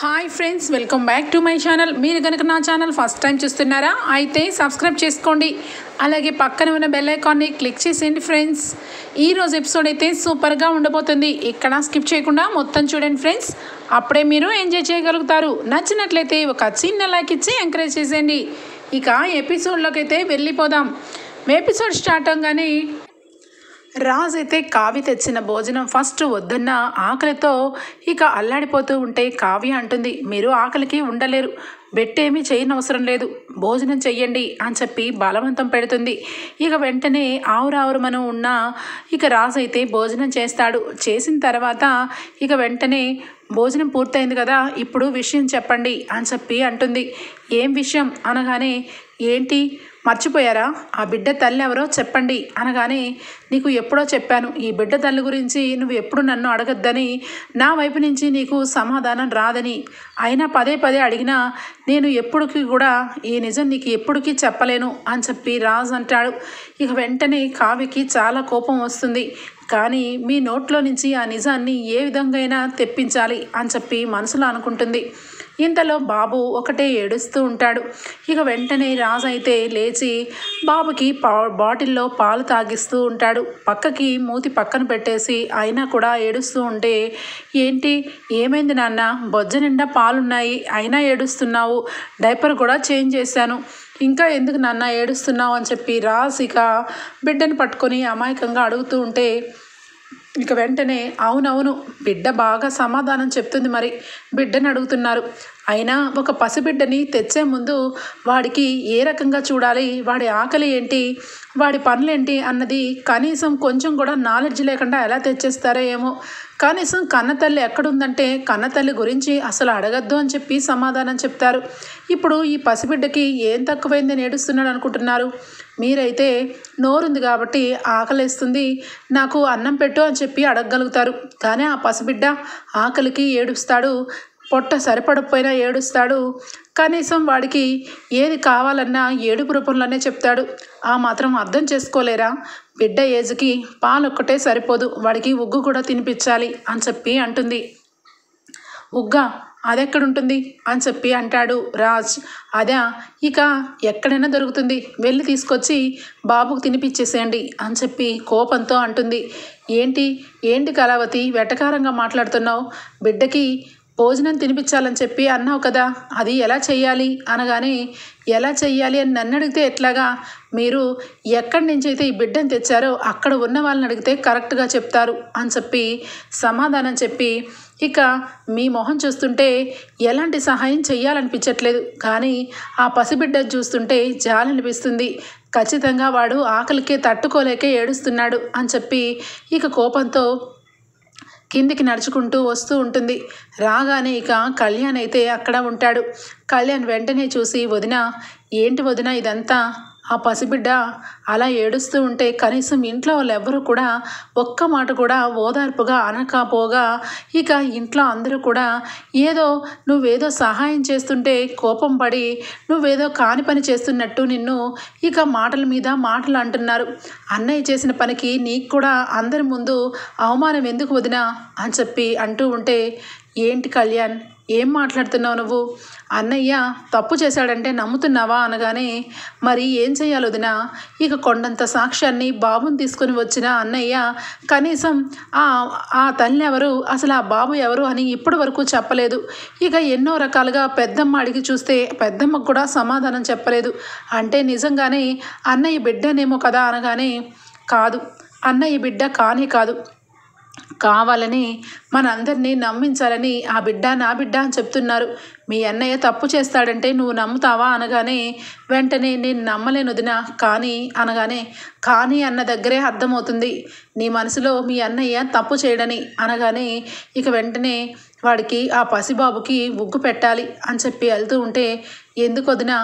Hi friends, welcome back to my channel. మీరు కనుక నా ఛానల్ ఫస్ట్ టైం చూస్తున్నారా అయితే సబ్స్క్రైబ్ చేసుకోండి. అలాగే పక్కన ఉన్న బెల్ ఐకాన్ని క్లిక్ చేసేయండి ఫ్రెండ్స్. ఈరోజు ఎపిసోడ్ అయితే సూపర్గా ఉండబోతుంది. ఇక్కడ స్కిప్ చేయకుండా మొత్తం చూడండి ఫ్రెండ్స్. అప్పుడే మీరు ఎంజాయ్ చేయగలుగుతారు. నచ్చినట్లయితే ఒక చిన్న లైక్ ఇచ్చి ఎంకరేజ్ చేసేయండి. ఇక ఎపిసోడ్లోకి అయితే వెళ్ళిపోదాం. ఎపిసోడ్ స్టార్ట్ అవగానే రాజ్ అయితే కావ్య తెచ్చిన భోజనం ఫస్ట్ వద్దన్న ఆకలితో ఇక అల్లాడిపోతూ ఉంటే కావ్య అంటుంది, మీరు ఆకలికి ఉండలేరు, బెట్టేమీ చేయనవసరం లేదు, భోజనం చెయ్యండి అని చెప్పి బలవంతం పెడుతుంది. ఇక వెంటనే ఆవురావురమను ఉన్న ఇక రాజ్ అయితే భోజనం చేస్తాడు. చేసిన తర్వాత ఇక వెంటనే భోజనం పూర్తయింది కదా, ఇప్పుడు విషయం చెప్పండి అని చెప్పి అంటుంది. ఏం విషయం అనగానే, ఏంటి మర్చిపోయారా, ఆ బిడ్డ తల్లి ఎవరో చెప్పండి అనగానే, నీకు ఎప్పుడో చెప్పాను, ఈ బిడ్డ తల్లి గురించి నువ్వు ఎప్పుడు నన్ను అడగద్దని, నా వైపు నుంచి నీకు సమాధానం రాదని, అయినా పదే పదే అడిగినా నేను ఎప్పటికీ కూడా ఈ నిజం నీకు ఎప్పటికీ చెప్పలేను అని చెప్పి రాజ్ అంటాడు. ఇక వెంటనే కావ్యకి చాలా కోపం వస్తుంది. కానీ మీ నోట్లో నుంచి ఆ నిజాన్ని ఏ విధంగా తెప్పించాలి అని చెప్పి మనసులో అనుకుంటుంది. ఇంతలో బాబు ఒకటే ఏడుస్తూ ఉంటాడు. ఇక వెంటనే రాజు అయితే లేచి బాబుకి బాటిల్లో పాలు తాగిస్తూ ఉంటాడు. పక్కకి మూతి పక్కన పెట్టేసి అయినా కూడా ఏడుస్తూ ఉంటే, ఏంటి ఏమైంది నాన్న, బొజ్జ నిండా పాలున్నాయి అయినా ఏడుస్తున్నావు, డైపర్ కూడా చేంజ్ చేశాను, ఇంకా ఎందుకు నాన్న ఏడుస్తున్నావు అని చెప్పి రాజు ఇక బిడ్డను పట్టుకొని అమాయకంగా అడుగుతూ ఉంటే, ఇక వెంటనే అవునవును, బిడ్డ బాగా సమాధానం చెప్తుంది, మరి బిడ్డను అడుగుతున్నారు, అయినా ఒక పసిబిడ్డని తెచ్చే ముందు వాడికి ఏ రకంగా చూడాలి, వాడి ఆకలి ఏంటి, వాడి పనులేంటి అన్నది కనీసం కొంచెం కూడా నాలెడ్జ్ లేకుండా ఎలా తెచ్చేస్తారో ఏమో. కనీసం కన్నతల్లి ఎక్కడుందంటే కన్నతల్లి గురించి అసలు అడగద్దు అని చెప్పి సమాధానం చెప్తారు. ఇప్పుడు ఈ పసిబిడ్డకి ఏం తక్కువైందని ఏడుస్తున్నాడు అనుకుంటున్నారు? మీరైతే నోరుంది కాబట్టి ఆకలిస్తుంది, నాకు అన్నం పెట్టు అని చెప్పి అడగగలుగుతారు. కానీ ఆ పసిబిడ్డ ఆకలికి ఏడుస్తాడు, పొట్ట సరిపడకపోయినా ఏడుస్తాడు, కనీసం వాడికి ఏది కావాలన్నా ఏడుపు రూపంలోనే చెప్తాడు. ఆ మాత్రం అర్థం చేసుకోలేరా? బిడ్డ ఏజ్కి పాలొక్కటే సరిపోదు, వాడికి ఉగ్గు కూడా తినిపించాలి అని చెప్పి అంటుంది. ఉగ్గా అదెక్కడుంటుంది అని చెప్పి అంటాడు రాజ్. అదా, ఇక ఎక్కడైనా దొరుకుతుంది, వెళ్ళి తీసుకొచ్చి బాబుకు తినిపించేసేయండి అని చెప్పి కోపంతో అంటుంది. ఏంటి ఏంటి కళావతి, వెటకారంగా మాట్లాడుతున్నావు, బిడ్డకి భోజనం తినిపించాలని చెప్పి అన్నావు కదా, అది ఎలా చెయ్యాలి అనగానే, ఎలా చెయ్యాలి అని నన్ను అడిగితే ఎట్లాగా, మీరు ఎక్కడి నుంచి అయితే ఈ బిడ్డను తెచ్చారో అక్కడ ఉన్న వాళ్ళని అడిగితే కరెక్ట్గా చెప్తారు అని చెప్పి సమాధానం చెప్పి, ఇక మీ మొహం చూస్తుంటే ఎలాంటి సహాయం చెయ్యాలనిపించట్లేదు, కానీ ఆ పసిబిడ్డ చూస్తుంటే జాలనిపిస్తుంది, ఖచ్చితంగా వాడు ఆకలికే తట్టుకోలేకే ఏడుస్తున్నాడు అని చెప్పి ఇక కోపంతో కిందికి నడుచుకుంటూ వస్తూ ఉంటుంది. రాగానే ఇక కళ్యాణ్ అయితే అక్కడ ఉంటాడు. కళ్యాణ్ వెంటనే చూసి, వదిన ఏంటి వదిన ఇదంతా, ఆ పసిబిడ్డ అలా ఏడుస్తూ ఉంటే కనీసం ఇంట్లో వాళ్ళు ఎవ్వరూ కూడా ఒక్క మాట కూడా ఓదార్పుగా అనకపోగా, ఇక ఇంట్లో అందరూ కూడా ఏదో నువ్వేదో సహాయం చేస్తుంటే కోపం పడి నువ్వేదో కాని పని చేస్తున్నట్టు నిన్ను ఇక మాటల మీద మాటలు అంటున్నారు. అన్నయ్య చేసిన పనికి నీకు కూడా అందరి ముందు అవమానం ఎందుకు వదినా అని చెప్పి అంటూ ఉంటే, ఏంటి కళ్యాణ్ ఏం మాట్లాడుతున్నావు నువ్వు, అన్నయ్య తప్పు చేశాడంటే నమ్ముతున్నావా అనగానే, మరి ఏం చేయాలి వదినా, ఇక కొండంత సాక్ష్యాన్ని బాబుని తీసుకొని వచ్చిన అన్నయ్య కనీసం ఆ తల్లి ఎవరు, అసలు ఆ బాబు ఎవరు అని ఇప్పటి వరకు చెప్పలేదు. ఇక ఎన్నో రకాలుగా పెద్దమ్మ అడిగి చూస్తే పెద్దమ్మకు కూడా సమాధానం చెప్పలేదు. అంటే నిజంగానే అన్నయ్య బిడ్డనేమో కదా అనగానే, కాదు అన్నయ్య బిడ్డ కానే కాదు, కావాలని మనందరినీ నమ్మించాలని ఆ బిడ్డ నా బిడ్డ అని చెప్తున్నారు. మీ అన్నయ్య తప్పు చేస్తాడంటే నువ్వు నమ్ముతావా అనగానే, వెంటనే నేను నమ్మలేను వదినా, కానీ అనగానే, కానీ అన్న దగ్గరే అర్థమవుతుంది నీ మనసులో మీ అన్నయ్య తప్పు చేయడని అనగానే, ఇక వెంటనే వాడికి ఆ పసిబాబుకి ఉగ్గు పెట్టాలి అని చెప్పి వెళ్తూ ఉంటే, ఎందుకు వదినా,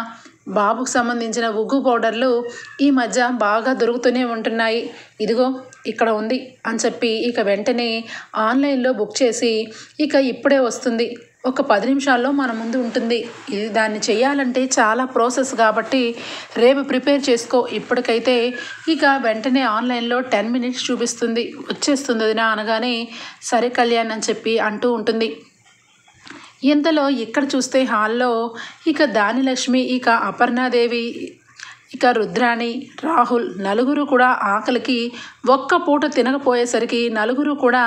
బాబుకు సంబంధించిన ఉగ్గు పౌడర్లు ఈ మధ్య బాగా దొరుకుతూనే ఉంటున్నాయి, ఇదిగో ఇక్కడ ఉంది అని చెప్పి ఇక వెంటనే ఆన్లైన్లో బుక్ చేసి ఇక ఇప్పుడే వస్తుంది, ఒక 10 నిమిషాల్లో మన ముందు ఉంటుంది, ఇది దాన్ని చేయాలంటే చాలా ప్రాసెస్ కాబట్టి రేపు ప్రిపేర్ చేసుకో, ఇప్పటికైతే ఇక వెంటనే ఆన్లైన్లో 10 మినిట్స్ చూపిస్తుంది, వచ్చేస్తుంది వదినా అనగానే, సరే కళ్యాణ్ అని చెప్పి అంటూ ఉంటుంది. ఇంతలో ఇక్కడ చూస్తే హాల్లో ఇక దానిలక్ష్మి, ఇక అపర్ణాదేవి, ఇక రుద్రాణి, రాహుల్ నలుగురు కూడా ఆకలికి ఒక్క పూట తినకపోయేసరికి నలుగురు కూడా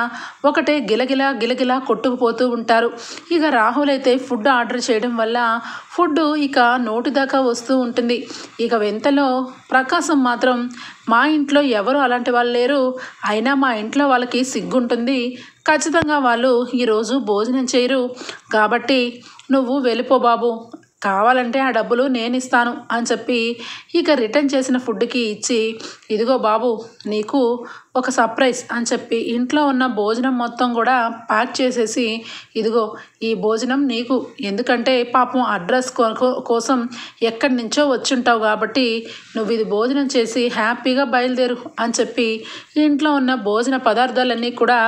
ఒకటే గిలగిలా గిలగిలా కొట్టుకుపోతూ ఉంటారు. ఇక రాహుల్ అయితే ఫుడ్ ఆర్డర్ చేయడం వల్ల ఫుడ్ ఇక నోటి దాకా వస్తూ ఉంటుంది. ఇక వెంతలో ప్రకాశం మాత్రం మా ఇంట్లో ఎవరు అలాంటి వాళ్ళు లేరు, అయినా మా ఇంట్లో వాళ్ళకి సిగ్గుంటుంది, ఖచ్చితంగా వాళ్ళు ఈరోజు భోజనం చేయరు, కాబట్టి నువ్వు వెళ్ళిపో బాబు, కావాలంటే ఆ డబ్బులు నేను ఇస్తాను అని చెప్పి ఇక రిటర్న్ చేసిన ఫుడ్కి ఇచ్చి, ఇదిగో బాబు నీకు ఒక సర్ప్రైజ్ అని చెప్పి ఇంట్లో ఉన్న భోజనం మొత్తం కూడా ప్యాక్ చేసేసి, ఇదిగో ఈ భోజనం నీకు, ఎందుకంటే పాపం అడ్రస్ కోసం ఎక్కడి నుంచో వచ్చుంటావు కాబట్టి నువ్వు ఇది భోజనం చేసి హ్యాపీగా బయలుదేరు అని చెప్పి ఇంట్లో ఉన్న భోజన పదార్థాలన్నీ కూడా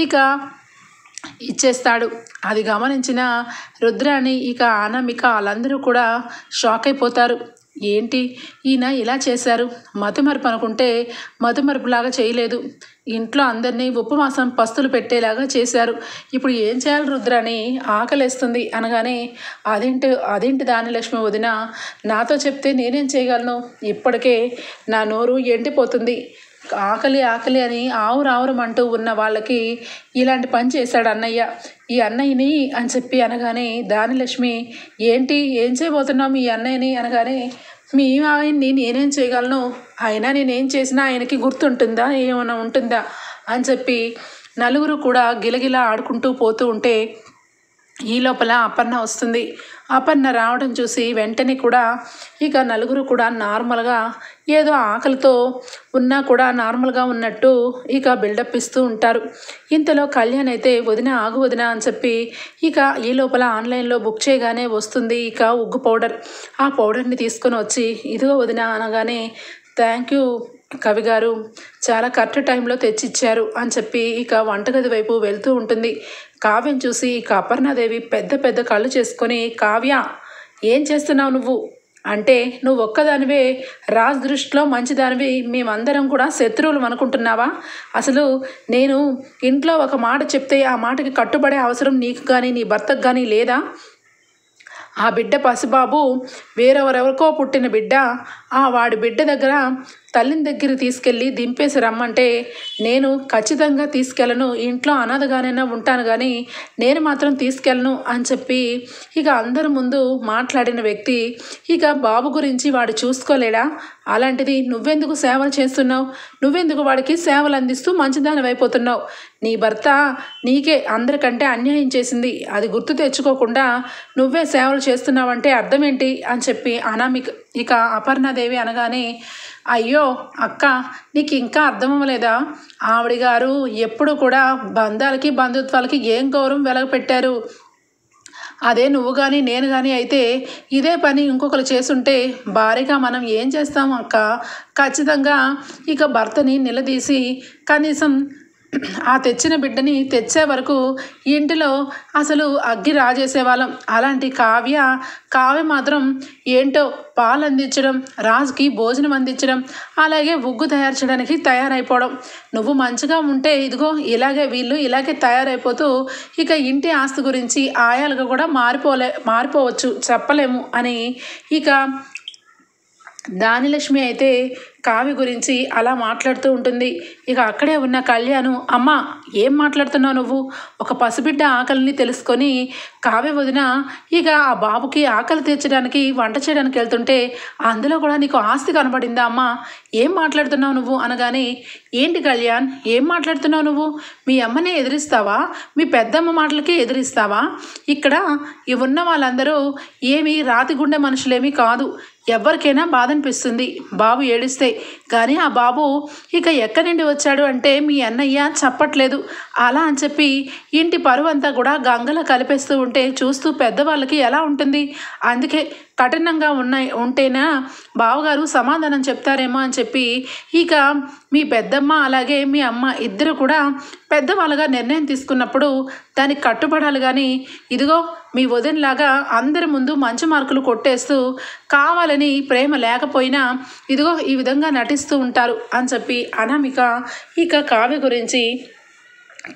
ఇక ఇచ్చేస్తాడు. అది గమనించిన రుద్రాణి, ఇక అనామిక వాళ్ళందరూ కూడా షాక్ అయిపోతారు. ఏంటి ఈయన ఇలా చేశారు, మతిమరుపు అనుకుంటే మతిమరుపులాగా చేయలేదు, ఇంట్లో అందరినీ ఉపవాసం పస్తులు పెట్టేలాగా చేశారు, ఇప్పుడు ఏం చేయాలి రుద్రాణి, ఆకలేస్తుంది అనగానే, అదేంటి దానిలక్ష్మి వదిన, నాతో చెప్తే నేనేం చేయగలను, ఇప్పటికే నా నోరు ఎండిపోతుంది, ఆకలి ఆకలి అని ఆవురావురమంటూ ఉన్న వాళ్ళకి ఇలాంటి పని చేశాడు అన్నయ్య, ఈ అన్నయ్యని అని చెప్పి అనగానే దానిలక్ష్మి, ఏంటి ఏం చేయబోతున్నావు మీ అన్నయ్యని అనగానే, మీ ఆయన్ని నేనేం చేయగలను, అయినా నేనేం చేసినా ఆయనకి గుర్తుంటుందా, ఏమైనా ఉంటుందా అని చెప్పి నలుగురు కూడా గిలగిలా ఆడుకుంటూ పోతూ ఉంటే ఈ లోపల అపర్ణ వస్తుంది. అపర్ణ రావడం చూసి వెంటనే కూడా ఇక నలుగురు కూడా నార్మల్గా ఏదో ఆకలితో ఉన్నా కూడా నార్మల్గా ఉన్నట్టు ఇక బిల్డప్ ఇస్తూ ఉంటారు. ఇంతలో కళ్యాణ్ అయితే వదిన ఆగు వదిన అని చెప్పి ఇక ఈ లోపల ఆన్లైన్లో బుక్ చేయగానే వస్తుంది ఇక ఉగ్గు పౌడర్. ఆ పౌడర్ని తీసుకొని వచ్చి ఇదిగో వదిన అనగానే, థ్యాంక్ యూ కవి గారు, చాలా కరెక్ట్ టైంలో తెచ్చిచ్చారు అని చెప్పి ఇక వంటగది వైపు వెళ్తూ ఉంటుంది. కావ్యం చూసి ఇక అపర్ణాదేవి పెద్ద పెద్ద కళ్ళు చేసుకొని, కావ్య ఏం చేస్తున్నావు నువ్వు అంటే, నువ్వు ఒక్కదానివే రాజ్ దృష్టిలో మంచిదానివి, మేమందరం కూడా శత్రువులు అనుకుంటున్నావా, అసలు నేను ఇంట్లో ఒక మాట చెప్తే ఆ మాటకి కట్టుబడే అవసరం నీకు కానీ నీ భర్తకు కానీ లేదా, ఆ బిడ్డ పసిబాబు వేరెవరెవరికో పుట్టిన బిడ్డ, వాడి బిడ్డ దగ్గర తల్లిని దగ్గర తీసుకెళ్ళి దింపేసి రమ్మంటే నేను ఖచ్చితంగా తీసుకెళ్ళను, ఇంట్లో అనాథగానైనా ఉంటాను కానీ నేను మాత్రం తీసుకెళ్ళను అని చెప్పి ఇక అందరి ముందు మాట్లాడిన వ్యక్తి ఇక బాబు గురించి వాడు చూసుకోలేడా, అలాంటిది నువ్వెందుకు సేవలు చేస్తున్నావు, నువ్వెందుకు వాడికి సేవలు అందిస్తూ మంచిదాని అయిపోతున్నావు, నీ భర్త నీకే అందరికంటే అన్యాయం చేసింది, అది గుర్తు తెచ్చుకోకుండా నువ్వే సేవలు చేస్తున్నావంటే అర్థం ఏంటి అని చెప్పి అనామిక ఇక అపర్ణాదేవి అనగానే, అయ్యో అక్క నీకు ఇంకా అర్థం అవ్వలేదా, ఆవిడ గారు ఎప్పుడు కూడా బంధాలకి బంధుత్వాలకి ఏం గౌరవం వెలగపెట్టారు, అదే నువ్వు కానీ నేను కానీ అయితే ఇదే పని ఇంకొకరు చేసుంటే భారీగా మనం ఏం చేస్తాం అక్క, ఖచ్చితంగా ఇక భర్తని నిలదీసి కనీసం ఆ తెచ్చిన బిడ్డని తెచ్చే వరకు ఇంటిలో అసలు అగ్గి రాజేసేవాళ్ళం, అలాంటి కావ్య మాత్రం ఏంటో పాలు అందించడం, రాజుకి భోజనం అందించడం, అలాగే ఉగ్గు తయారు చేయడానికి తయారైపోవడం, నువ్వు మంచిగా ఉంటే ఇదిగో వీళ్ళు ఇలాగే తయారైపోతూ ఇక ఇంటి ఆస్తి గురించి ఆయాలుగా కూడా మారిపోవచ్చు, చెప్పలేము అని ఇక దానిలక్ష్మి అయితే కావ్య గురించి అలా మాట్లాడుతూ ఉంటుంది. ఇక అక్కడే ఉన్న కళ్యాణ్, అమ్మ ఏం మాట్లాడుతున్నావు నువ్వు, ఒక పసిబిడ్డ ఆకలిని తెలుసుకొని కావ్య వదిన ఇక ఆ బాబుకి ఆకలి తీర్చడానికి వంట చేయడానికి వెళ్తుంటే అందులో కూడా నీకు ఆస్తి కనబడిందా అమ్మ, ఏం మాట్లాడుతున్నావు నువ్వు అనగానే, ఏంటి కళ్యాణ్ ఏం మాట్లాడుతున్నావు నువ్వు, మీ అమ్మనే ఎదిరిస్తావా, మీ పెద్దమ్మ మాటలకి ఎదిరిస్తావా, ఇక్కడ ఉన్న వాళ్ళందరూ ఏమి రాతి గుండె మనుషులేమీ కాదు, ఎవరికైనా బాధ అనిపిస్తుంది బాబు ఏడిస్తే, కానీ ఆ బాబు ఇక ఎక్కడి నుండి వచ్చాడు అంటే మీ అన్నయ్య చెప్పట్లేదు, అలా అని చెప్పి ఇంటి పరువు అంతా కూడా గంగలో కలిపేస్తూ ఉంటే చూస్తూ పెద్దవాళ్ళకి ఎలా ఉంటుంది, అందుకే కఠినంగా ఉంటేనా బావగారు సమాధానం చెప్తారేమో అని చెప్పి ఇక మీ పెద్దమ్మ అలాగే మీ అమ్మ ఇద్దరు కూడా పెద్దవాళ్ళగా నిర్ణయం తీసుకున్నప్పుడు దానికి కట్టుబడాలి, కానీ ఇదిగో మీ వదినలాగా అందరి ముందు మంచి మార్కులు కొట్టేస్తూ కావాలని ప్రేమ లేకపోయినా ఇదిగో ఈ విధంగా నటిస్తూ ఉంటారు అని చెప్పి అనామిక ఇక కావ్య గురించి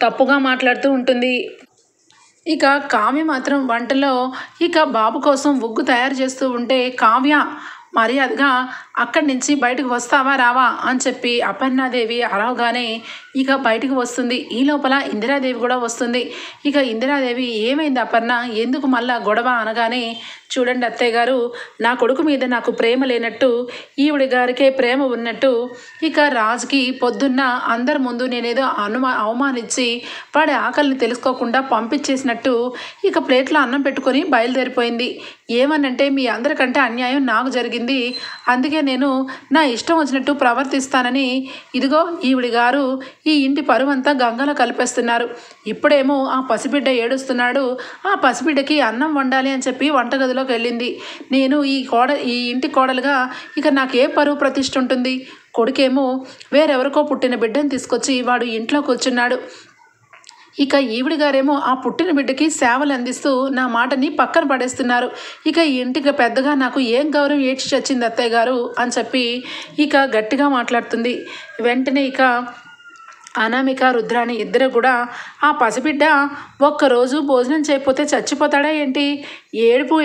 తప్పుగా మాట్లాడుతూ ఉంటుంది. ఇక కావ్య మాత్రం వంటలో ఇక బాబు కోసం ఉగ్గు తయారు చేస్తూ ఉంటే కావ్య మర్యాదగా అక్కడి నుంచి బయటకు వస్తావా రావా అని చెప్పి అపర్ణాదేవి అరవగానే ఇక బయటకు వస్తుంది. ఈ లోపల ఇందిరాదేవి కూడా వస్తుంది. ఇక ఇందిరాదేవి ఏమైంది అపర్ణ, ఎందుకు మళ్ళా గొడవ అనగానే, చూడండి అత్తయ్య గారు, నా కొడుకు మీద నాకు ప్రేమ లేనట్టు ఈవిడి గారికే ప్రేమ ఉన్నట్టు ఇక రాజుకి పొద్దున్న అందరి ముందు నేనేదో అవమానించి వాడి ఆకలిని తెలుసుకోకుండా పంపించేసినట్టు ఇక ప్లేట్లో అన్నం పెట్టుకొని బయలుదేరిపోయింది. ఏమనంటే మీ అందరికంటే అన్యాయం నాకు జరిగింది, అందుకే నేను నా ఇష్టం వచ్చినట్టు ప్రవర్తిస్తానని ఇదిగో ఈవిడి గారు ఈ ఇంటి పరువంతా గంగలో కలిపేస్తున్నారు. ఇప్పుడేమో ఆ పసిబిడ్డ ఏడుస్తున్నాడు, ఆ పసిబిడ్డకి అన్నం వండాలి అని చెప్పి వంటగదిలోకి వెళ్ళింది. నేను ఈ ఇంటి కోడలుగా ఇక నాకే పరువు ప్రతిష్ఠ ఉంటుంది. కొడుకేమో వేరెవరికో పుట్టిన బిడ్డను తీసుకొచ్చి వాడు ఇంట్లో కూర్చున్నాడు. ఇక ఈవిడి గారేమో ఆ పుట్టిన బిడ్డకి సేవలు అందిస్తూ నా మాటని పక్కన పడేస్తున్నారు. ఇక ఈ ఇంటికి పెద్దగా నాకు ఏం గౌరవం ఏడ్చి చచ్చింది అత్తయ్య గారు అని చెప్పి ఇక గట్టిగా మాట్లాడుతుంది. వెంటనే ఇక అనామిక రుద్రాణి ఇద్దరు కూడా ఆ పసిబిడ్డ ఒక్కరోజు భోజనం చేయకపోతే చచ్చిపోతాడా ఏంటి,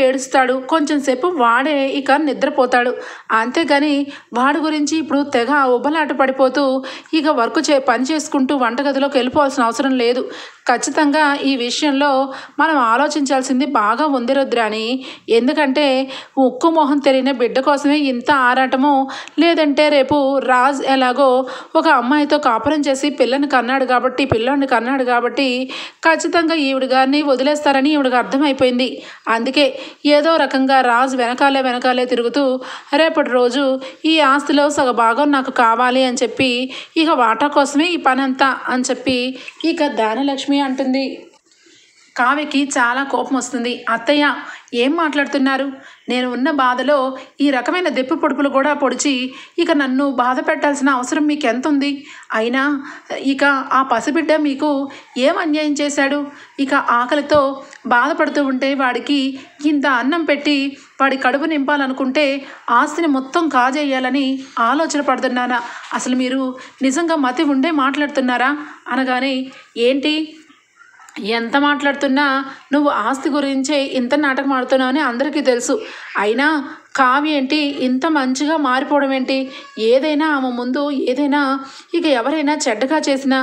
ఏడుస్తాడు, కొంచెం సేపు వాడే ఇక నిద్రపోతాడు, అంతేగాని వాడి గురించి ఇప్పుడు తెగ ఉబ్బలాట పడిపోతూ ఇక పని చేసుకుంటూ వంటగదిలోకి వెళ్ళిపోవాల్సిన అవసరం లేదు. ఖచ్చితంగా ఈ విషయంలో మనం ఆలోచించాల్సింది బాగా ఉంది రుద్రాణి. ఎందుకంటే ఉక్కు మొహం తెలియని బిడ్డ కోసమే ఇంత ఆరాటము, లేదంటే రేపు రాజ్ ఎలాగో ఒక అమ్మాయితో కాపురం చేసి పిల్లోని కన్నాడు కాబట్టి ఖచ్చితంగా ఈవిడ గారిని వదిలేస్తారని ఈవిడికి అర్థమైపోయింది. అందుకే ఏదో రకంగా రాజు వెనకాలే తిరుగుతూ రేపటి రోజు ఈ ఆస్తిలో సగభాగం నాకు కావాలి అని చెప్పి ఇక వాటా కోసమే ఈ పనంతా అని చెప్పి ఇక ధనలక్ష్మి అంటుంది. కావ్యకి చాలా కోపం వస్తుంది. అత్తయ్య ఏం మాట్లాడుతున్నారు, నేను ఉన్న బాధలో ఈ రకమైన దెప్పి పొడుపులు కూడా పొడిచి ఇక నన్ను బాధ పెట్టాల్సిన అవసరం మీకు ఎంత ఉంది? అయినా ఇక ఆ పసిబిడ్డ మీకు ఏం అన్యాయం చేశాడు? ఇక ఆకలితో బాధపడుతూ ఉంటే వాడికి ఇంత అన్నం పెట్టి వాడి కడుపు నింపాలనుకుంటే ఆస్తిని మొత్తం కాజేయాలని ఆలోచన పడుతున్నానా? అసలు మీరు నిజంగా మతి ఉండే మాట్లాడుతున్నారా అనగానే, ఏంటి ఎంత మాట్లాడుతున్నా నువ్వు ఆస్తి గురించే ఇంత నాటకం ఆడుతున్నావు అని అందరికీ తెలుసు. అయినా కావ్య ఏంటి ఇంత మంచిగా మారిపోవడం ఏంటి? ఏదైనా ఆమె ముందు ఏదైనా ఇక ఎవరైనా చెడ్డగా చేసిన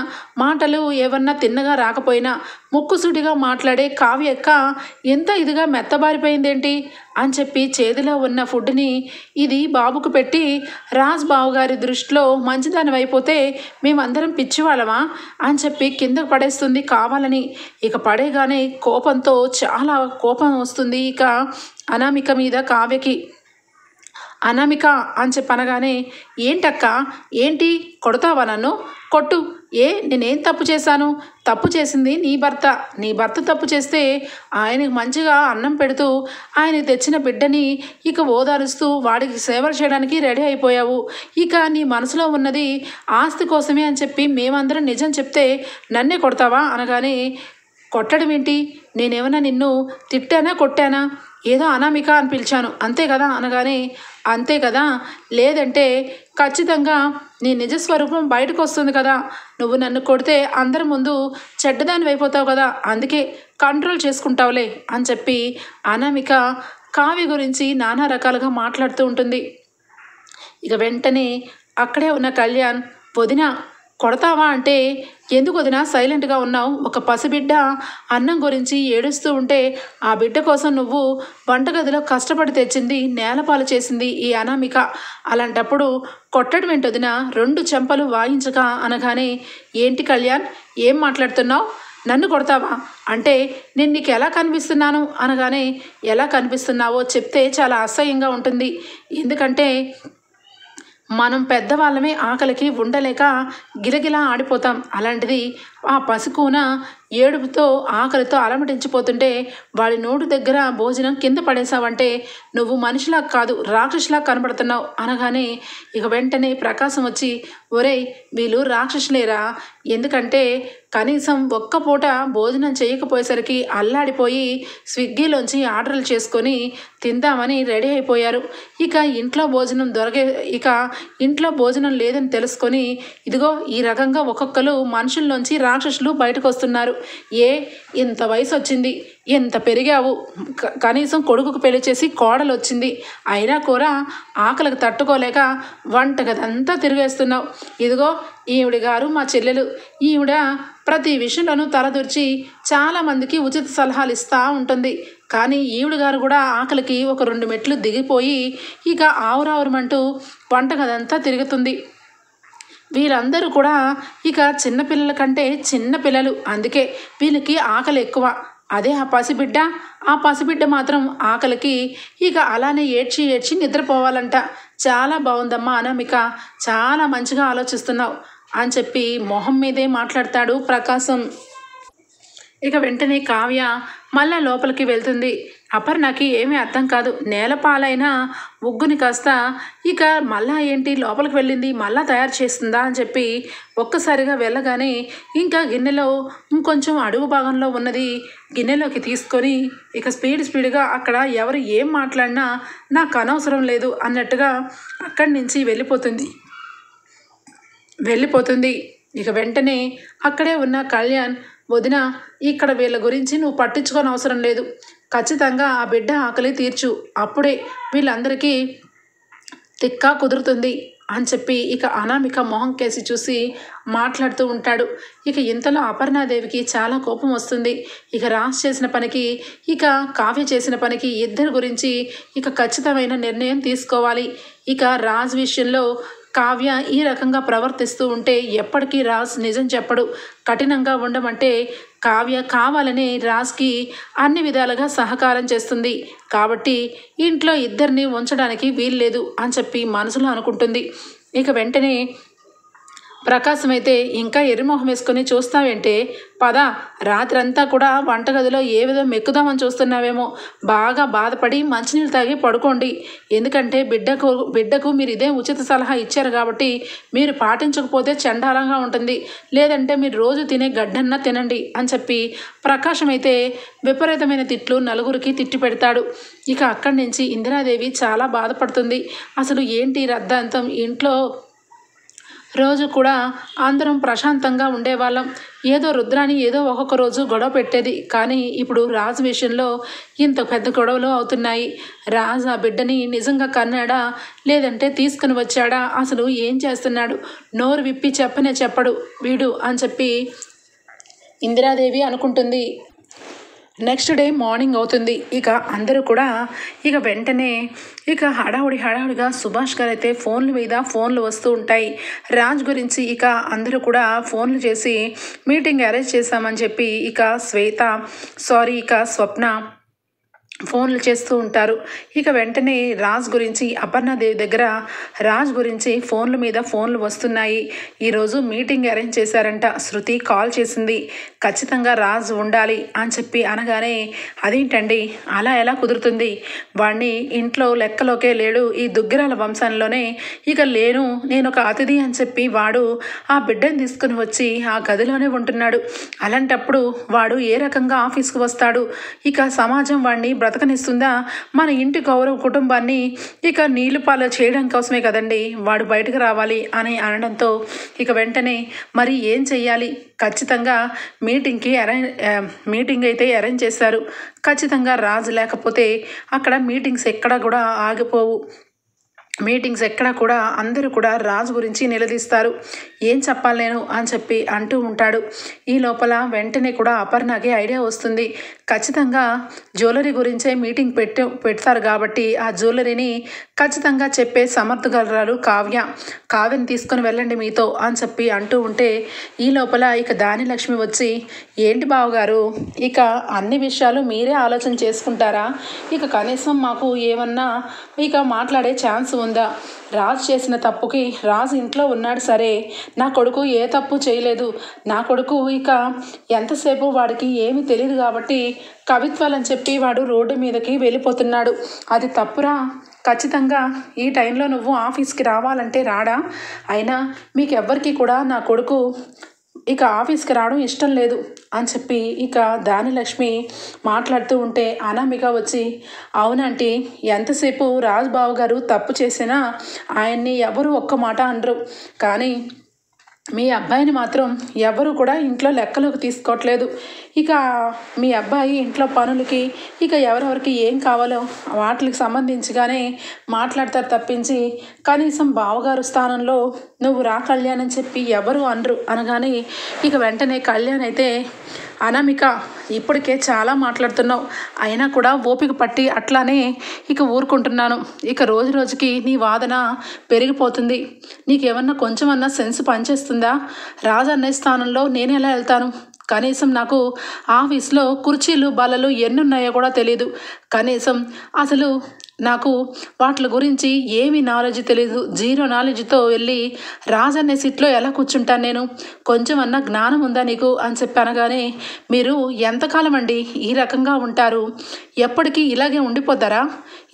మాటలు ఏమన్నా తిన్నగా రాకపోయినా ముక్కుసూటిగా మాట్లాడే కావ్య అక్క ఎంత ఇదిగా మెత్తబారిపోయిందేంటి అని చెప్పి చేతిలో ఉన్న ఫుడ్ని ఇది బాబుకు పెట్టి రాజ్ బాబు గారి దృష్టిలో మంచిదాని అయిపోతే మేమందరం పిచ్చివాళ్ళమా అని చెప్పి కిందకు పడేస్తుంది కావాలని. ఇక పడేగానే కోపంతో చాలా కోపం వస్తుంది ఇక అనామిక మీద కావ్యకి. అనామిక అని చెప్పనగానే, ఏంటక్క ఏంటి కొడతావా నన్ను? కొట్టు, నేనేం తప్పు చేశాను? తప్పు చేసింది నీ భర్త తప్పు చేస్తే ఆయనకి మంచిగా అన్నం పెడుతూ ఆయన తెచ్చిన బిడ్డని ఇక ఓదారుస్తూ వాడికి సేవలు చేయడానికి రెడీ అయిపోయావు. ఇక నీ మనసులో ఉన్నది ఆస్తి కోసమే అని చెప్పి మేమందరం నిజం చెప్తే నన్నే కొడతావా అనగానే, కొట్టడం ఏంటి, నేనేమన్నా నిన్ను తిట్టానా కొట్టానా? ఏదో అనామిక అని పిలిచాను అంతే కదా అనగానే, అంతే కదా, లేదంటే ఖచ్చితంగా నీ నిజస్వరూపం బయటకు వస్తుంది కదా, నువ్వు నన్ను కొడితే అందరి ముందు చెడ్డదాన్ని అయిపోతావు కదా, అందుకే కంట్రోల్ చేసుకుంటావులే అని చెప్పి అనామిక కావ్య గురించి నానా రకాలుగా మాట్లాడుతూ ఉంటుంది. ఇక వెంటనే అక్కడే ఉన్న కళ్యాణ్, వదిన కొడతావా అంటే ఎందుకు వదిన సైలెంట్గా ఉన్నావు? ఒక పసిబిడ్డ అన్నం గురించి ఏడుస్తూ ఉంటే ఆ బిడ్డ కోసం నువ్వు వంటగదిలో కష్టపడి తెచ్చింది నేలపాలు చేసింది ఈ అనామిక, అలాంటప్పుడు కొట్టడం ఏంటి వదిన? 2 చెంపలు వాయించక అనగానే, ఏంటి కళ్యాణ్ ఏం మాట్లాడుతున్నావు? నన్ను కొడతావా అంటే నేను నీకు ఎలా కనిపిస్తున్నాను అనగానే, ఎలా కనిపిస్తున్నావో చెప్తే చాలా అసహ్యంగా ఉంటుంది. ఎందుకంటే మనం పెద్దవాళ్ళమే ఆకలికి ఉండలేక గిలగిలా ఆడిపోతాం. అలాంటిది ఆ పసికూన ఏడుపుతో ఆకలితో అలమటించిపోతుంటే వాడి నోటు దగ్గర భోజనం కింద పడేసావంటే నువ్వు మనిషిలా కాదు రాక్షసులా కనబడుతున్నావు అనగానే ఇక వెంటనే ప్రకాశం వచ్చి, ఒరేయ్ వీళ్ళు రాక్షసులేరా, ఎందుకంటే కనీసం ఒక్క పూట భోజనం చేయకపోయేసరికి అల్లాడిపోయి స్విగ్గీలోంచి ఆర్డర్లు చేసుకొని తిందామని రెడీ అయిపోయారు. ఇక ఇంట్లో భోజనం లేదని తెలుసుకొని ఇదిగో ఈ రకంగా ఒక్కొక్కరు మనుషుల్లోంచి రాక్షసులు బయటకు వస్తున్నారు. ఇంత వయసు వచ్చింది, ఎంత పెరిగావు, కనీసం కొడుకుకు పెళ్లి చేసి కోడలు వచ్చింది, అయినా కూడా ఆకలికి తట్టుకోలేక వంటగదంతా తిరిగేస్తున్నావు. ఇదిగో ఈవిడ గారు మా చెల్లెలు, ఈవిడ ప్రతి విషయంలోనూ తలదూర్చి చాలామందికి ఉచిత సలహాలు ఇస్తూ ఉంటుంది. కానీ ఈవిడ గారు కూడా ఆకలికి ఒక 2 మెట్లు దిగిపోయి ఇక ఆవురావురమంటూ వంటగదంతా తిరుగుతుంది. వీళ్ళందరూ కూడా ఇక చిన్నపిల్లల కంటే చిన్నపిల్లలు, అందుకే వీళ్ళకి ఆకలి ఎక్కువ. అదే ఆ పసిబిడ్డ మాత్రం ఆకలికి ఇక అలానే ఏడ్చి ఏడ్చి నిద్రపోవాలంట. చాలా బాగుందమ్మా అనామిక, చాలా మంచిగా ఆలోచిస్తున్నావు అని చెప్పి మొహం మీదే మాట్లాడతాడు ప్రకాశం. ఇక వెంటనే కావ్య మళ్ళా లోపలికి వెళ్తుంది. అపర్ణకి ఏమీ అర్థం కాదు. నేలపాలైన ఉగ్గుని కాస్త ఇక మళ్ళా ఏంటి లోపలికి వెళ్ళింది, మళ్ళా తయారు చేస్తుందా అని చెప్పి ఒక్కసారిగా వెళ్ళగానే ఇంకా గిన్నెలో ఇంకొంచెం అడుగు భాగంలో ఉన్నది గిన్నెలోకి తీసుకొని ఇక స్పీడ్గా అక్కడ ఎవరు ఏం మాట్లాడినా నాకు అనవసరం లేదు అన్నట్టుగా అక్కడి నుంచి వెళ్ళిపోతుంది. ఇక వెంటనే అక్కడే ఉన్న కళ్యాణ్, వదిన ఇక్కడ వీళ్ళ గురించి నువ్వు పట్టించుకోని అవసరం లేదు, ఖచ్చితంగా ఆ బిడ్డ ఆకలి తీర్చు, అప్పుడే వీళ్ళందరికీ తిక్కా కుదురుతుంది అని చెప్పి ఇక అనామిక మొహం కేసి చూసి మాట్లాడుతూ ఉంటాడు. ఇక ఇంతలో అపర్ణాదేవికి చాలా కోపం వస్తుంది. ఇక రాజ్ చేసిన పనికి ఇక కావ్య చేసిన పనికి ఇద్దరి గురించి ఇక ఖచ్చితమైన నిర్ణయం తీసుకోవాలి. ఇక రాజ్ విషయంలో కావ్య ఈ రకంగా ప్రవర్తిస్తూ ఉంటే ఎప్పటికీ రాజ్ నిజం చెప్పడు. కఠినంగా ఉండమంటే కావ్య కావాలని రాజ్కి అన్ని విధాలుగా సహకారం చేస్తుంది. కాబట్టి ఇంట్లో ఇద్దరిని ఉంచడానికి వీల్లేదు అని చెప్పి మనసులో అనుకుంటుంది. ఇక వెంటనే ప్రకాశం అయితే ఇంకా ఎర్రిమొహం వేసుకొని చూస్తావేంటే, పద, రాత్రంతా కూడా వంటగదిలో ఏ విధం మెక్కుదామని చూస్తున్నావేమో, బాగా బాధపడి మంచినీళ్ళు తాగి పడుకోండి. ఎందుకంటే బిడ్డకు మీరు ఇదే ఉచిత సలహా ఇచ్చారు కాబట్టి మీరు పాటించకపోతే చండాలంగా ఉంటుంది, లేదంటే మీరు రోజు తినే గడ్డన్నా తినండి అని చెప్పి ప్రకాశం అయితే విపరీతమైన తిట్లు నలుగురికి తిట్టి పెడతాడు. ఇక అక్కడి నుంచి ఇందిరాదేవి చాలా బాధపడుతుంది. అసలు ఏంటి రద్దాంతం, ఇంట్లో రోజు కూడా అందరం ప్రశాంతంగా ఉండేవాళ్ళం. ఏదో రుద్రాని ఏదో ఒక్కొక్క రోజు గొడవ పెట్టేది, కానీ ఇప్పుడు రాజు విషయంలో ఇంత పెద్ద గొడవలు అవుతున్నాయి. రాజు ఆ బిడ్డని నిజంగా కన్నాడా లేదంటే తీసుకుని వచ్చాడా, అసలు ఏం చేస్తున్నాడు, నోరు విప్పి చెప్పడు వీడు అని చెప్పి ఇందిరాదేవి అనుకుంటుంది. నెక్స్ట్ డే మార్నింగ్ అవుతుంది. ఇక అందరూ కూడా ఇక వెంటనే ఇక హడావుడిగా సుభాష్ గారు అయితే ఫోన్లు వస్తూ ఉంటాయి. రాజ్ గురించి ఇక అందరూ కూడా ఫోన్లు చేసి మీటింగ్ అరేంజ్ చేశామని చెప్పి ఇక స్వప్న ఫోన్లు చేస్తూ ఉంటారు. ఇక వెంటనే రాజ్ గురించి అపర్ణాదేవి దగ్గర రాజ్ గురించి ఫోన్లు వస్తున్నాయి. ఈరోజు మీటింగ్ అరేంజ్ చేశారంట, శృతి కాల్ చేసింది, ఖచ్చితంగా రాజ్ ఉండాలి అని చెప్పి అనగానే, అదేంటండి అలా ఎలా కుదురుతుంది, వాడిని ఇంట్లో లెక్కలోకే లేడు, ఈ దుగ్గిరాల వంశంలోనే ఇక నేను ఒక అతిథి అని చెప్పి వాడు ఆ బిడ్డను తీసుకుని వచ్చి ఆ గదిలోనే ఉంటున్నాడు. అలాంటప్పుడు వాడు ఏ రకంగా ఆఫీస్కి వస్తాడు, ఇక సమాజం వాడిని బ్రతకనిస్తుందా, మన ఇంటి గౌరవ కుటుంబాన్ని ఇక నీలుపాలు చేయడం కోసమే కదండి వాడు బయటకు రావాలి అని అనడంతో ఇక వెంటనే మరి ఏం చెయ్యాలి, ఖచ్చితంగా మీటింగ్ అయితే అరేంజ్ చేశారు. ఖచ్చితంగా రాజు లేకపోతే అక్కడ మీటింగ్స్ ఎక్కడా కూడా ఆగిపోవు. మీటింగ్స్ ఎక్కడా కూడా అందరూ కూడా రాజు గురించి నిలదీస్తారు. ఏం చెప్పాలి నేను అని చెప్పి అంటూ ఉంటాడు. ఈ లోపల వెంటనే కూడా అపర్ణకి ఐడియా వస్తుంది. ఖచ్చితంగా జ్యువెలరీ గురించే మీటింగ్ పెడతారు కాబట్టి ఆ జ్యువెలరీని ఖచ్చితంగా చెప్పే సమర్థగలరాలు కావ్యని తీసుకొని వెళ్ళండి మీతో అని చెప్పి అంటూ ఉంటే, ఈ లోపల ఇక దానిలక్ష్మి వచ్చి, ఏంటి బావగారు ఇక అన్ని విషయాలు మీరే ఆలోచన చేసుకుంటారా, ఇక కనీసం మాకు ఏమన్నా ఇక మాట్లాడే ఛాన్స్ ఉందా, రాజు చేసిన తప్పుకి రాజు ఇంట్లో ఉన్నాడు సరే, నా కొడుకు ఏ తప్పు చేయలేదు, నా కొడుకు ఇక ఎంతసేపు వాడికి ఏమీ తెలియదు కాబట్టి కవిత్వాలని చెప్పి వాడు రోడ్డు మీదకి వెళ్ళిపోతున్నాడు, అది తప్పురా, ఖచ్చితంగా ఈ టైంలో నువ్వు ఆఫీస్కి రావాలంటే రాడా, అయినా మీకెవ్వరికి కూడా నా కొడుకు ఇక ఆఫీస్కి రావడం ఇష్టం లేదు అని చెప్పి ఇక దానిలక్ష్మి మాట్లాడుతూ ఉంటే, అనామిక వచ్చి, అవునంటీ ఎంతసేపు రాజ్బాబు గారు తప్పు చేసినా ఆయన్ని ఎవరు ఒక్క మాట అనరు, కానీ మీ అబ్బాయిని మాత్రం ఎవరు కూడా ఇంట్లో లెక్కలోకి తీసుకోవట్లేదు. ఇక మీ అబ్బాయి ఇంట్లో పనులకి ఇక ఎవరెవరికి ఏం కావాలో వాటికి సంబంధించిగానే మాట్లాడతారు తప్పించి కనీసం బావగారు స్థానంలో నువ్వు రా కళ్యాణ్ అని చెప్పి ఎవరు అనరు అనగానే ఇక వెంటనే కళ్యాణ్ అయితే అనామిక ఇప్పటికే చాలా మాట్లాడుతున్నావు, అయినా కూడా ఓపిక పట్టి అట్లానే ఇక ఊరుకుంటున్నాను. ఇక రోజు రోజుకి నీ వాదన పెరిగిపోతుంది. నీకేమన్నా కొంచెమన్నా సెన్స్ పనిచేస్తుందా? రాజన్నయ్య స్థానంలో నేను ఎలా వెళ్తాను? కనీసం నాకు ఆఫీస్లో కుర్చీలు బల్లలు ఎన్ని ఉన్నాయో కూడా తెలియదు. కనీసం అసలు నాకు వాటి గురించి ఏమీ నాలెడ్జ్ తెలియదు. జీరో నాలెడ్జ్తో వెళ్ళి రాజన్నే సీట్లో ఎలా కూర్చుంటాను నేను? కొంచెం అన్న జ్ఞానం ఉందా నీకు అని చెప్పి అనగానే మీరు ఎంతకాలం అండి ఈ రకంగా ఉంటారు? ఎప్పటికీ ఇలాగే ఉండిపోతారా?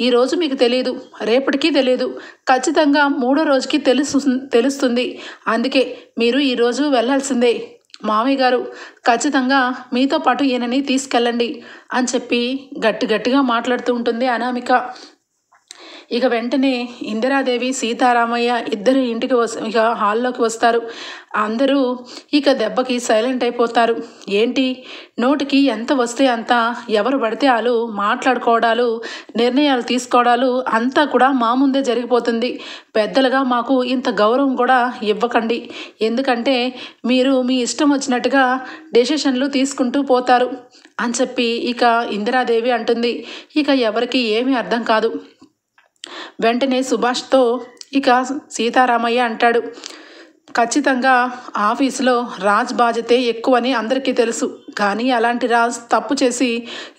ఈరోజు మీకు తెలియదు, రేపటికి తెలియదు, ఖచ్చితంగా మూడో రోజుకి తెలుస్తుంది. అందుకే మీరు ఈరోజు వెళ్ళాల్సిందే. మామయ్య గారు ఖచ్చితంగా మీతో పాటు ఈయనని తీసుకెళ్ళండి అని చెప్పి గట్టిగా మాట్లాడుతూ ఉంటుంది అనామిక. ఇక వెంటనే ఇందిరాదేవి సీతారామయ్య ఇద్దరు ఇంటికి ఇక హాల్లోకి వస్తారు. అందరూ ఇక దెబ్బకి సైలెంట్ అయిపోతారు. ఏంటి నోటికి ఎంత వస్తే అంత ఎవరు పడితే వాళ్ళు మాట్లాడుకోవడాలు నిర్ణయాలు తీసుకోవడాలు అంతా కూడా మా ముందే జరిగిపోతుంది. పెద్దలుగా మాకు ఇంత గౌరవం కూడా ఇవ్వకండి. ఎందుకంటే మీరు మీ ఇష్టం వచ్చినట్టుగా డెసిషన్లు తీసుకుంటూ పోతారు అని చెప్పి ఇక ఇందిరాదేవి అంటుంది. ఇక ఎవరికి ఏమీ అర్థం కాదు. వెంటనే సుభాష్తో ఇక సీతారామయ్య అంటాడు, ఖచ్చితంగా ఆఫీసులో రాజ్ బాధ్యతే ఎక్కువని అందరికీ తెలుసు. కానీ అలాంటి రాజ్ తప్పు చేసి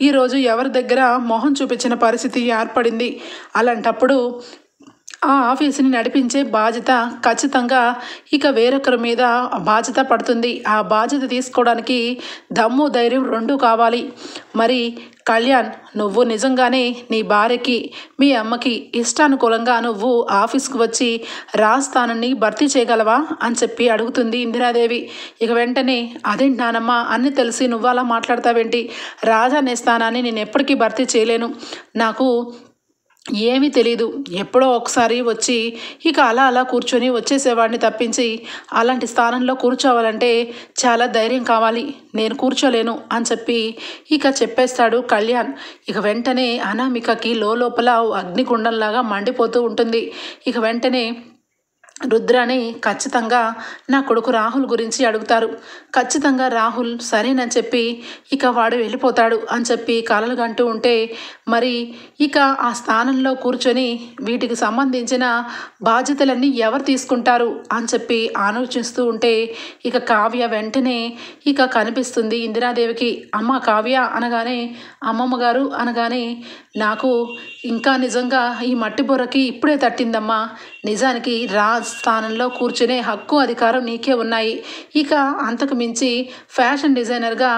ఈరోజు ఎవరి దగ్గర మొహం చూపించిన పరిస్థితి ఏర్పడింది. అలాంటప్పుడు ఆ ఆఫీసుని నడిపించే బాధ్యత ఖచ్చితంగా ఇక వేరొకరి మీద బాధ్యత పడుతుంది. ఆ బాధ్యత తీసుకోవడానికి దమ్ము ధైర్యం రెండూ కావాలి. మరి కళ్యాణ్, నువ్వు నిజంగానే నీ భార్యకి మీ అమ్మకి ఇష్టానుకూలంగా నువ్వు ఆఫీస్కి వచ్చి రాజస్థానాన్ని భర్తీ చేయగలవా అని చెప్పి అడుగుతుంది ఇందిరాదేవి. ఇక వెంటనే అదేంటి నానమ్మ, అన్నీ తెలిసి నువ్వు అలా మాట్లాడతావేంటి? రాజా అనే స్థానాన్ని నేను ఎప్పటికీ భర్తీ చేయలేను. నాకు ఏమీ తెలీదు. ఎప్పుడో ఒకసారి వచ్చి ఇక అలా కూర్చొని వచ్చేసేవాడిని తప్పించి అలాంటి స్థానంలో కూర్చోవాలంటే చాలా ధైర్యం కావాలి. నేను కూర్చోలేను అని చెప్పి ఇక చెప్పేస్తాడు కళ్యాణ్. ఇక వెంటనే అనామికకి లోపల అగ్నిగుండంలాగా మండిపోతూ ఉంటుంది. ఇక వెంటనే రుద్రాని ఖచ్చితంగా నా కొడుకు రాహుల్ గురించి అడుగుతారు. ఖచ్చితంగా రాహుల్ సరేనని చెప్పి ఇక వాడు వెళ్ళిపోతాడు అని చెప్పి కలలు కంటూ ఉంటే మరి ఇక ఆ స్థానంలో కూర్చొని వీటికి సంబంధించిన బాధ్యతలన్నీ ఎవరు తీసుకుంటారు అని చెప్పి ఆలోచిస్తూ ఉంటే ఇక కావ్య వెంటనే ఇక కనిపిస్తుంది ఇందిరాదేవికి. అమ్మ కావ్య అనగానే అమ్మమ్మ గారు అనగానే నాకు ఇంకా నిజంగా ఈ మట్టి బొర్రకి ఇప్పుడే తట్టిందమ్మా. నిజానికి రాజ్ స్థానంలో కూర్చునే హక్కు అధికారం నీకే ఉన్నాయి. ఇక అంతకు మించి ఫ్యాషన్ డిజైనర్గా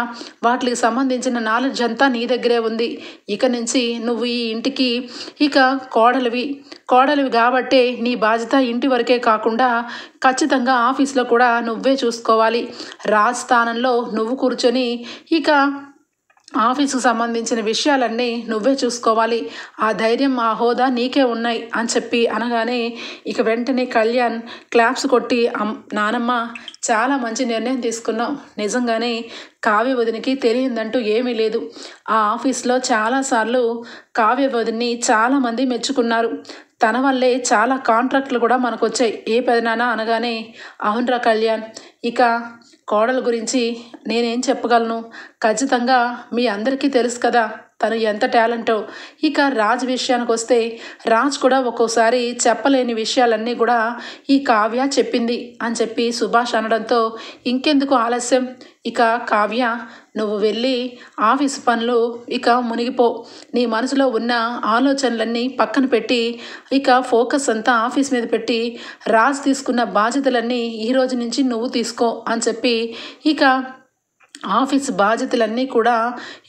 వాటికి సంబంధించిన నాలెడ్జ్ అంతా నీ దగ్గరే ఉంది. ఇక నుంచి నువ్వు ఈ ఇంటికి ఇక కోడలివి కాబట్టే నీ బాధ్యత ఇంటి వరకే కాకుండా ఖచ్చితంగా ఆఫీస్లో కూడా నువ్వే చూసుకోవాలి. రాజ్ స్థానంలో నువ్వు కూర్చొని ఇక ఆఫీసుకు సంబంధించిన విషయాలన్నీ నువ్వే చూసుకోవాలి. ఆ ధైర్యం ఆ హోదా నీకే ఉన్నాయి అని చెప్పి అనగానే ఇక వెంటనే కళ్యాణ్ క్లాప్స్ కొట్టి నానమ్మ చాలా మంచి నిర్ణయం తీసుకున్నావు. నిజంగానే కావ్య వదినికి తెలియదంటూ ఏమీ లేదు. ఆ ఆఫీస్లో చాలాసార్లు కావ్య వదిని చాలామంది మెచ్చుకున్నారు. తన వల్లే చాలా కాంట్రాక్ట్లు కూడా మనకు వచ్చాయి ఏ పెదనానా అనగానే అవునరా కళ్యాణ్, ఇక కోడల గురించి నేనేం చెప్పగలను? ఖచ్చితంగా మీ అందరికీ తెలుసు కదా తను ఎంత టాలెంటో. ఇక రాజ్ విషయానికి వస్తే రాజ్ కూడా ఒక్కోసారి చెప్పలేని విషయాలన్నీ కూడా ఈ కావ్య చెప్పింది అని చెప్పి సుభాష్ అనడంతో ఇంకెందుకు ఆలస్యం, ఇక కావ్య నువ్వు వెళ్ళి ఆఫీసు పనులు ఇక మునిగిపో. నీ మనసులో ఉన్న ఆలోచనలన్నీ పక్కన పెట్టి ఇక ఫోకస్ అంతా ఆఫీస్ మీద పెట్టి రాజ్ తీసుకున్న బాధ్యతలన్నీ ఈ రోజు నుంచి నువ్వు తీసుకో అని చెప్పి ఇక ఆఫీస్ బాధ్యతలన్నీ కూడా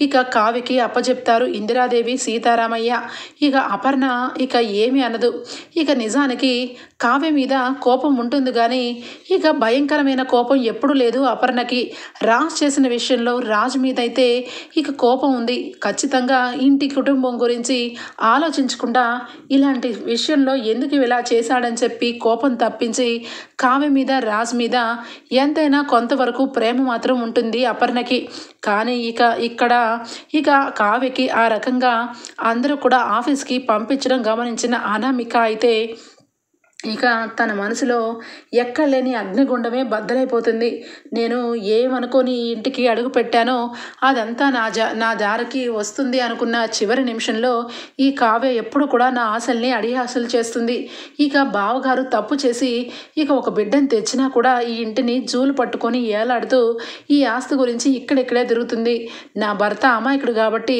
ఇక కావ్యకి అప్పచెప్తారు ఇందిరాదేవి సీతారామయ్య. ఇక అపర్ణ ఇక ఏమీ అనదు. ఇక నిజానికి కావ్య మీద కోపం ఉంటుంది కానీ ఇక భయంకరమైన కోపం ఎప్పుడూ లేదు అపర్ణకి. రాజ్ చేసిన విషయంలో రాజ్ మీద అయితే ఇక కోపం ఉంది. ఖచ్చితంగా ఇంటి కుటుంబం గురించి ఆలోచించకుండా ఇలాంటి విషయంలో ఎందుకు ఇలా చేశాడని చెప్పి కోపం తప్పించి కావ్య మీద రాజ్ మీద ఎంతైనా కొంతవరకు ప్రేమ మాత్రం ఉంటుంది అపర్ణకి. కానీ ఇక్కడ కావ్యకి ఆ రకంగా అందరూ కూడా ఆఫీస్కి పంపించడం గమనించిన అనామిక అయితే ఇక తన మనసులో ఎక్కలేని అగ్నిగుండమే బద్దలైపోతుంది. నేను ఏమనుకొని ఇంటికి అడుగు పెట్టానో అదంతా నా దారికి వస్తుంది అనుకున్న చివరి నిమిషంలో ఈ కావ్య ఎప్పుడు కూడా నా ఆశల్ని అడియాసలు చేస్తుంది. ఇక బావగారు తప్పు చేసి ఇక ఒక బిడ్డను తెచ్చినా కూడా ఈ ఇంటిని జూలు పట్టుకొని ఏలాడుతూ ఈ ఆస్తి గురించి ఇక్కడిక్కడే తిరుగుతుంది. నా భర్త అమాయకుడు కాబట్టి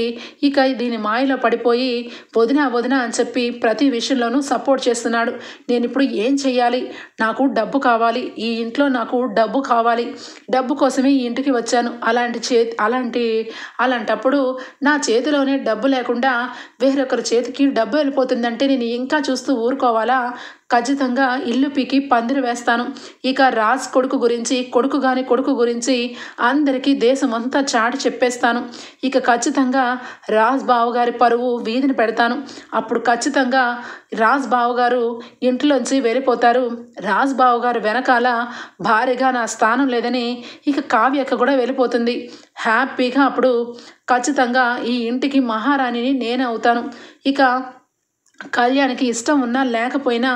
ఇక దీని మాయలో పడిపోయి వదిన అని చెప్పి ప్రతి విషయంలోనూ సపోర్ట్ చేస్తున్నాడు. నేను ఇప్పుడు ఏం చెయ్యాలి? నాకు డబ్బు కావాలి. ఈ ఇంట్లో నాకు డబ్బు కావాలి. డబ్బు కోసమే ఈ ఇంటికి వచ్చాను. అలాంటప్పుడు నా చేతిలోనే డబ్బు లేకుండా వేరొకరి చేతికి డబ్బు వెళ్ళిపోతుందంటే నేను ఇంకా చూస్తూ ఊరుకోవాలా? ఖచ్చితంగా ఇల్లు పీకి పందిరి వేస్తాను. ఇక రాజ్ కొడుకు గురించి అందరికీ దేశమంతా చాటి చెప్పేస్తాను. ఇక ఖచ్చితంగా రాజ్ బావగారి పరువు వీధిని పెడతాను. అప్పుడు ఖచ్చితంగా రాజ్ బావగారు ఇంట్లోంచి వెళ్ళిపోతారు. రాజ్ బావగారు వెనకాల భారీగా నా స్థానం లేదని ఇక కావ్యక్క కూడా వెళ్ళిపోతుంది. హ్యాపీగా అప్పుడు ఖచ్చితంగా ఈ ఇంటికి మహారాణిని నేనే అవుతాను. ఇక కళ్యాణ్కి ఇష్టం ఉన్నా లేకపోయినా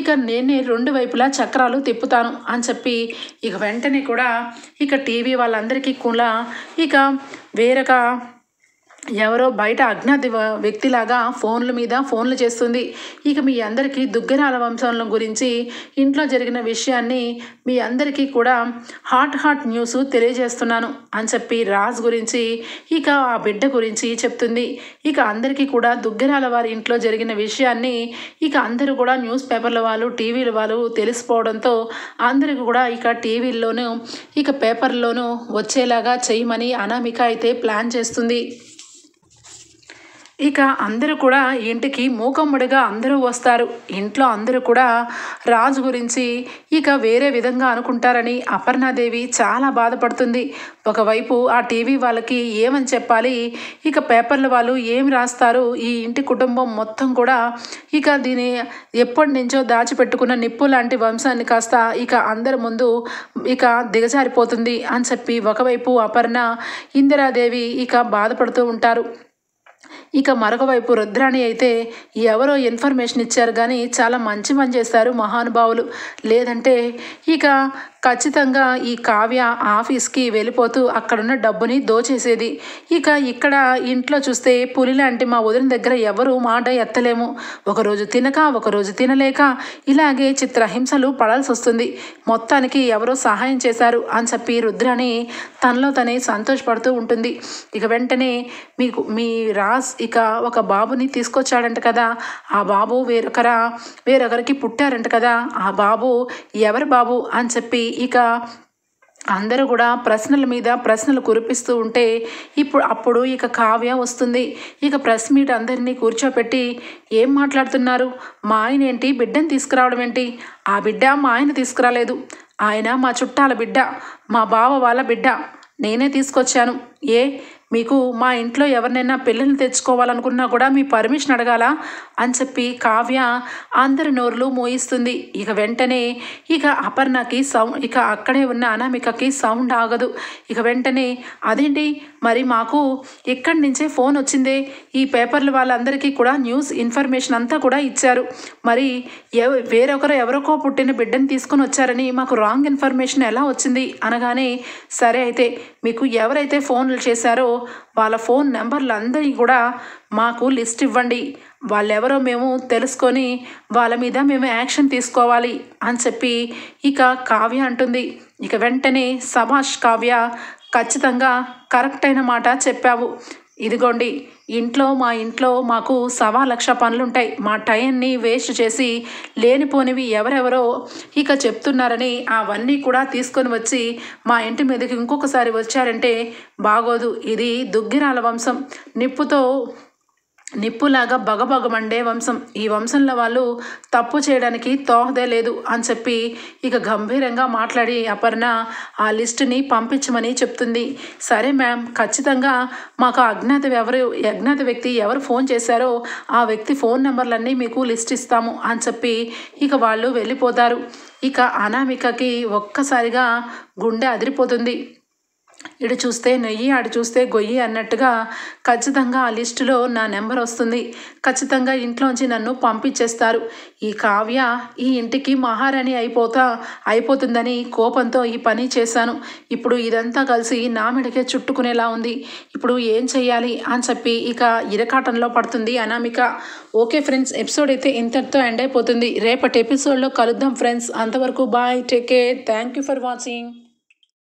ఇక నేనే రెండు వైపులా చక్రాలు తిప్పుతాను అని చెప్పి ఇక వెంటనే కూడా ఇక టీవీ వాళ్ళందరికీ కూడా ఇక వేరొక ఎవరో బయట అజ్ఞాత వ్యక్తిలాగా ఫోన్లు చేస్తుంది. ఇక మీ అందరికీ దుగ్గరాల వంశంలో గురించి ఇంట్లో జరిగిన విషయాన్ని మీ అందరికీ కూడా హాట్ న్యూస్ తెలియజేస్తున్నాను అని చెప్పి రాజ్ గురించి ఇక ఆ బిడ్డ గురించి చెప్తుంది. ఇక అందరికీ కూడా దుగ్గరాల వారి ఇంట్లో జరిగిన విషయాన్ని ఇక అందరూ కూడా న్యూస్ పేపర్ల వాళ్ళు టీవీల వాళ్ళు తెలిసిపోవడంతో అందరికీ కూడా ఇక టీవీల్లోనూ ఇక పేపర్లోనూ వచ్చేలాగా చేయమని అనామిక అయితే ప్లాన్ చేస్తుంది. ఇక అందరూ కూడా ఇంటికి మూకమ్మడిగా అందరూ వస్తారు. ఇంట్లో అందరూ కూడా రాజు గురించి ఇక వేరే విధంగా అనుకుంటారని అపర్ణాదేవి చాలా బాధపడుతుంది. ఒకవైపు ఆ టీవీ వాళ్ళకి ఏమని చెప్పాలి, ఇక పేపర్ల వాళ్ళు ఏం రాస్తారు, ఈ ఇంటి కుటుంబం మొత్తం కూడా ఇక దీని ఎప్పటి నుంచో దాచిపెట్టుకున్న నిప్పు లాంటి వంశాన్ని కాస్త ఇక అందరి ముందు ఇక దిగజారిపోతుంది అని చెప్పి ఒకవైపు అపర్ణ ఇందిరాదేవి ఇక బాధపడుతూ ఉంటారు. ఇక మరొక వైపు రుద్రాణి అయితే ఎవరో ఇన్ఫర్మేషన్ ఇచ్చారు కానీ చాలా మంచి పని చేస్తారు మహానుభావులు. లేదంటే ఇక ఖచ్చితంగా ఈ కావ్య ఆఫీస్కి వెళ్ళిపోతూ అక్కడున్న డబ్బుని దోచేసేది. ఇక్కడ ఇంట్లో చూస్తే పులి లాంటి మా వదిన దగ్గర ఎవరు మాట ఎత్తలేము. ఒకరోజు తినక ఒకరోజు తినలేక ఇలాగే చిత్రహింసలు పడాల్సి వస్తుంది. మొత్తానికి ఎవరో సహాయం చేశారు అని చెప్పి రుద్రాణి తనలో తనే సంతోషపడుతూ ఉంటుంది. ఇక వెంటనే మీ రాజ్ ఇక ఒక బాబుని తీసుకొచ్చాడంట కదా, ఆ బాబు వేరొకరికి పుట్టారంట కదా, ఆ బాబు ఎవరి బాబు అని చెప్పి ఇక అందరూ కూడా ప్రశ్నల మీద ప్రశ్నలు కురిపిస్తూ ఉంటే అప్పుడు ఇక కావ్య వస్తుంది. ఇక ప్రెస్ మీట్ అందరినీ కూర్చోపెట్టి ఏం మాట్లాడుతున్నారు, మా ఆయన ఏంటి బిడ్డను తీసుకురావడం ఏంటి, ఆ బిడ్డ మా ఆయన తీసుకురాలేదు, ఆయన మా చుట్టాల బిడ్డ, మా బావ వాళ్ళ బిడ్డ, నేనే తీసుకొచ్చాను. మీకు మా ఇంట్లో ఎవరినైనా పిల్లల్ని తెచ్చుకోవాలనుకున్నా కూడా మీ పర్మిషన్ అడగాల అని చెప్పి కావ్య అందరి నోర్లు మోయిస్తుంది. ఇక వెంటనే ఇక అపర్ణకి ఇక అక్కడే ఉన్న అనామికకి సౌండ్ ఆగదు. ఇక వెంటనే అదేంటి మరి మాకు ఇక్కడి నుంచే ఫోన్ వచ్చిందే, ఈ పేపర్లు వాళ్ళందరికీ కూడా న్యూస్ ఇన్ఫర్మేషన్ అంతా కూడా ఇచ్చారు, మరి ఎవరికో పుట్టిన బిడ్డను తీసుకొని వచ్చారని మాకు రాంగ్ ఇన్ఫర్మేషన్ ఎలా వచ్చింది అనగానే, సరే అయితే మీకు ఎవరైతే ఫోన్లు చేశారో వాళ్ళ ఫోన్ నెంబర్లు అందరినీ కూడా మాకు లిస్ట్ ఇవ్వండి, వాళ్ళెవరో మేము తెలుసుకొని వాళ్ళ మీద మేము యాక్షన్ తీసుకోవాలి అని చెప్పి ఇక కావ్య అంటుంది. ఇక వెంటనే సభాష్ కావ్య, ఖచ్చితంగా కరెక్ట్ అయిన మాట చెప్పావు. ఇదిగోండి మా ఇంట్లో మాకు 1,00,000 పనులుంటాయి, మా టైంని వేస్ట్ చేసి లేనిపోనివి ఎవరెవరో ఇక చెప్తున్నారని అవన్నీ కూడా తీసుకొని వచ్చి మా ఇంటి మీదకి ఇంకొకసారి వచ్చారంటే బాగోదు. ఇది దుగ్గిరాల వంశం, నిప్పులాగా బగబగమండే వంశం. ఈ వంశంలో వాళ్ళు తప్పు చేయడానికి తోహదే లేదు అని చెప్పి ఇక గంభీరంగా మాట్లాడి అపర్ణ ఆ లిస్టుని పంపించమని చెప్తుంది. సరే మ్యామ్, ఖచ్చితంగా మాకు అజ్ఞాత వ్యక్తి ఎవరు ఫోన్ చేశారో ఆ వ్యక్తి ఫోన్ నెంబర్లన్నీ మీకు లిస్ట్ ఇస్తాము అని చెప్పి ఇక వాళ్ళు వెళ్ళిపోతారు. ఇక అనామికకి ఒక్కసారిగా గుండె అదిరిపోతుంది. ఇటు చూస్తే నెయ్యి, అటు చూస్తే గొయ్యి అన్నట్టుగా ఖచ్చితంగా ఆ లిస్టులో నా నెంబర్ వస్తుంది, ఖచ్చితంగా ఇంట్లోంచి నన్ను పంపించేస్తారు. ఈ కావ్య ఈ ఇంటికి మహారాణి అయిపోతుందని కోపంతో ఈ పని చేశాను. ఇప్పుడు ఇదంతా కలిసి నా మెడకే చుట్టుకునేలా ఉంది. ఇప్పుడు ఏం చెయ్యాలి అని చెప్పి ఇక ఇరకాటంలో పడుతుంది అనామిక. ఓకే ఫ్రెండ్స్, ఎపిసోడ్ అయితే ఇంతటితో ఎండ్ అయిపోతుంది. రేపటి ఎపిసోడ్లో కలుద్దాం ఫ్రెండ్స్. అంతవరకు bye, take care, thank you for watching.